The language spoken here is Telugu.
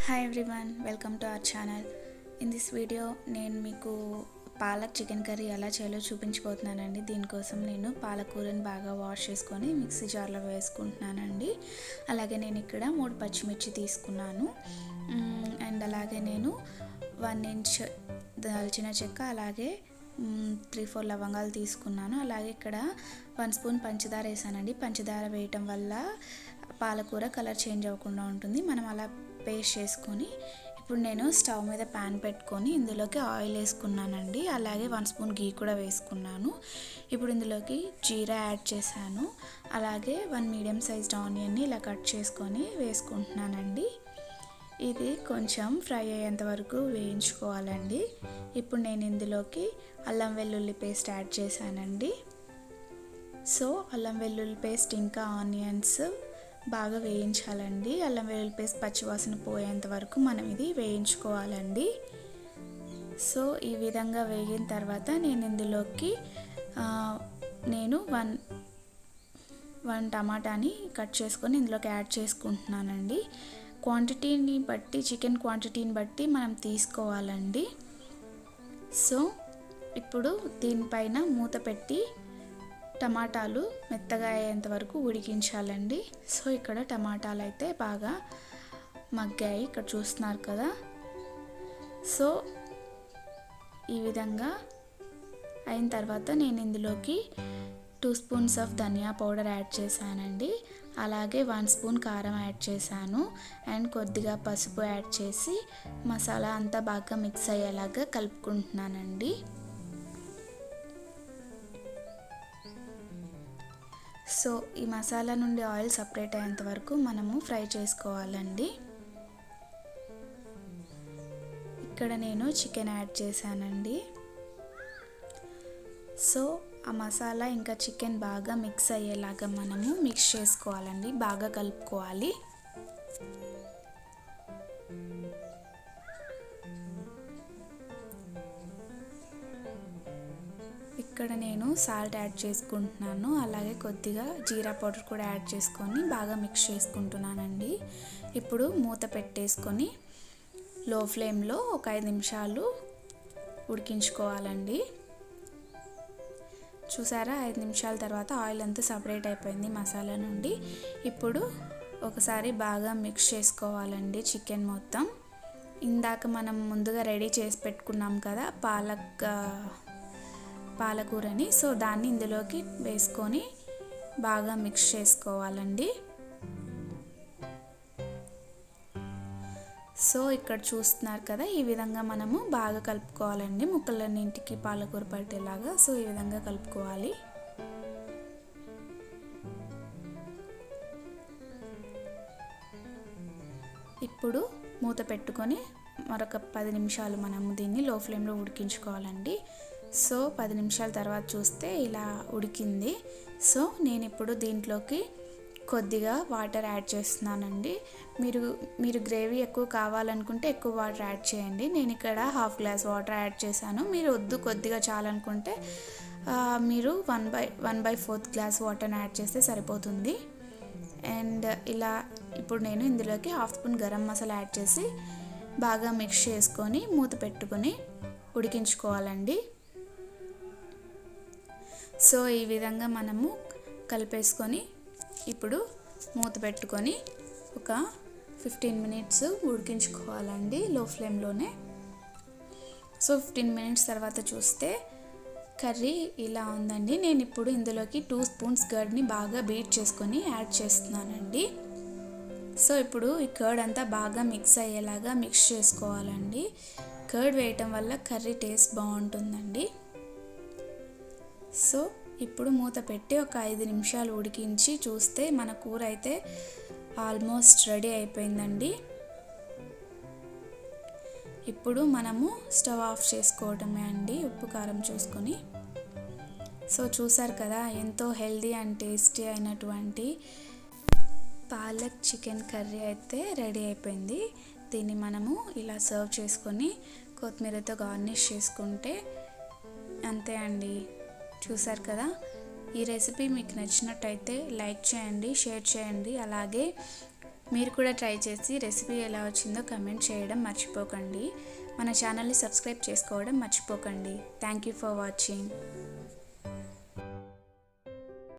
Hi everyone, welcome to our channel. In this video నేను మీకు పాలక్ చికెన్ కర్రీ ఎలా చేయాలో చూపించబోతున్నానండి. దీనికోసం నేను పాలకూరని బాగా వాష్ చేసుకొని మిక్సీ జార్లో వేసుకుంటున్నానండి. అలాగే నేను ఇక్కడ 3 పచ్చిమిర్చి తీసుకున్నాను. అండ్ అలాగే నేను 1 ఇంచ్ దాల్చిన చెక్క, అలాగే 3-4 లవంగాలు తీసుకున్నాను. అలాగే ఇక్కడ 1 స్పూన్ పంచదార వేసానండి. పంచదార వేయటం వల్ల పాలకూర కలర్ చేంజ్ అవ్వకుండా ఉంటుంది. మనం అలా పేస్ట్ చేసుకొని ఇప్పుడు నేను స్టవ్ మీద ప్యాన్ పెట్టుకొని ఇందులోకి ఆయిల్ వేసుకున్నానండి. అలాగే 1 స్పూన్ గీ కూడా వేసుకున్నాను. ఇప్పుడు ఇందులోకి జీరా యాడ్ చేశాను. అలాగే 1 మీడియం సైజ్డ్ ఆనియన్ని ఇలా కట్ చేసుకొని వేసుకుంటున్నానండి. ఇది కొంచెం ఫ్రై అయ్యేంత వరకు వేయించుకోవాలండి. ఇప్పుడు నేను ఇందులోకి అల్లం వెల్లుల్లి పేస్ట్ యాడ్ చేశానండి. సో అల్లం వెల్లుల్లి పేస్ట్ ఇంకా ఆనియన్స్ బాగా వేయించాలండి. అల్లం వెల్లుల్లి పేస్ట్ పచ్చివాసన పోయేంత వరకు మనం ఇది వేయించుకోవాలండి. సో ఈ విధంగా వేగిన తర్వాత నేను ఇందులోకి నేను 1 టమాటాని కట్ చేసుకొని ఇందులోకి యాడ్ చేసుకుంటున్నానండి. క్వాంటిటీని బట్టి, చికెన్ క్వాంటిటీని బట్టి మనం తీసుకోవాలండి. సో ఇప్పుడు దీనిపైన మూత పెట్టి టమాటాలు మెత్తగా అయ్యేంత వరకు ఉడికించాలండి. సో ఇక్కడ టమాటాలు అయితే బాగా మగ్గాయి, ఇక్కడ చూస్తున్నారు కదా. సో ఈ విధంగా అయిన తర్వాత నేను ఇందులోకి 2 spoons of dhania powder add చేశానండి. అలాగే 1 స్పూన్ కారం యాడ్ చేశాను. అండ్ కొద్దిగా పసుపు యాడ్ చేసి మసాలా అంతా బాగా మిక్స్ అయ్యేలాగా కలుపుకుంటున్నానండి. సో ఈ మసాలా నుండి ఆయిల్ సపరేట్ అయ్యేంత వరకు మనము ఫ్రై చేసుకోవాలండి. ఇక్కడ నేను చికెన్ యాడ్ చేశానండి. సో ఆ మసాలా ఇంకా చికెన్ బాగా మిక్స్ అయ్యేలాగా మనము మిక్స్ చేసుకోవాలండి, బాగా కలుపుకోవాలి. ఇక్కడ నేను సాల్ట్ యాడ్ చేసుకుంటున్నాను. అలాగే కొద్దిగా జీరా పౌడర్ కూడా యాడ్ చేసుకొని బాగా మిక్స్ చేసుకుంటున్నానండి. ఇప్పుడు మూత పెట్టేసుకొని లో ఫ్లేమ్లో ఒక 5 నిమిషాలు ఉడికించుకోవాలండి. చూసారా, 5 నిమిషాల తర్వాత ఆయిల్ అంతా సపరేట్ అయిపోయింది మసాలా నుండి. ఇప్పుడు ఒకసారి బాగా మిక్స్ చేసుకోవాలండి చికెన్ మొత్తం. ఇందాక మనం ముందుగా రెడీ చేసి పెట్టుకున్నాం కదా పాలకూరని, సో దాన్ని ఇందులోకి వేసుకొని బాగా మిక్స్ చేసుకోవాలండి. సో ఇక్కడ చూస్తున్నారు కదా, ఈ విధంగా మనము బాగా కలుపుకోవాలండి, ముక్కలన్నింటికి పాలకూర పట్టేలాగా. సో ఈ విధంగా కలుపుకోవాలి. ఇప్పుడు మూత పెట్టుకొని మరొక 10 నిమిషాలు మనము దీన్ని లో ఫ్లేమ్లో ఉడికించుకోవాలండి. సో 10 నిమిషాల తర్వాత చూస్తే ఇలా ఉడికింది. సో నేను ఇప్పుడు దీంట్లోకి కొద్దిగా వాటర్ యాడ్ చేస్తున్నానండి. మీరు గ్రేవీ ఎక్కువ కావాలనుకుంటే ఎక్కువ వాటర్ యాడ్ చేయండి. నేను ఇక్కడ 1/2 గ్లాస్ వాటర్ యాడ్ చేశాను. మీరు వద్దు కొద్దిగా చాలనుకుంటే మీరు 1/4 గ్లాస్ వాటర్ని యాడ్ చేస్తే సరిపోతుంది. అండ్ ఇలా ఇప్పుడు నేను ఇందులోకి 1/2 స్పూన్ గరం మసాలా యాడ్ చేసి బాగా మిక్స్ చేసుకొని మూత పెట్టుకొని ఉడికించుకోవాలండి. సో ఈ విధంగా మనము కలిపేసుకొని ఇప్పుడు మూత పెట్టుకొని ఒక 15 మినిట్స్ ఉడికించుకోవాలండి లో ఫ్లేమ్లోనే. సో 15 మినిట్స్ తర్వాత చూస్తే కర్రీ ఇలా ఉందండి. నేను ఇప్పుడు ఇందులోకి 2 స్పూన్స్ కర్డ్ని బాగా బీట్ చేసుకొని యాడ్ చేస్తున్నానండి. సో ఇప్పుడు ఈ కర్డ్ అంతా బాగా మిక్స్ అయ్యేలాగా మిక్స్ చేసుకోవాలండి. కర్డ్ వేయటం వల్ల కర్రీ టేస్ట్ బాగుంటుందండి. సో ఇప్పుడు మూత పెట్టి ఒక 5 నిమిషాలు ఉడికించి చూస్తే మన కూర అయితే ఆల్మోస్ట్ రెడీ అయిపోయిందండి. ఇప్పుడు మనము స్టవ్ ఆఫ్ చేసుకోవడమే అండి, ఉప్పు కారం చూసుకొని. సో చూసారు కదా, ఎంతో హెల్దీ అండ్ టేస్టీ అయినటువంటి పాలక్ చికెన్ కర్రీ అయితే రెడీ అయిపోయింది. దీన్ని మనము ఇలా సర్వ్ చేసుకొని కొత్తిమీరతో గార్నిష్ చేసుకుంటే అంతే అండి. చూసారు కదా, ఈ రెసిపీ మీకు నచ్చినట్టయితే లైక్ చేయండి, షేర్ చేయండి. అలాగే మీరు కూడా ట్రై చేసి రెసిపీ ఎలా వచ్చిందో కమెంట్ చేయడం మర్చిపోకండి. మన ఛానల్ని సబ్స్క్రైబ్ చేసుకోవడం మర్చిపోకండి. Thank you for watching.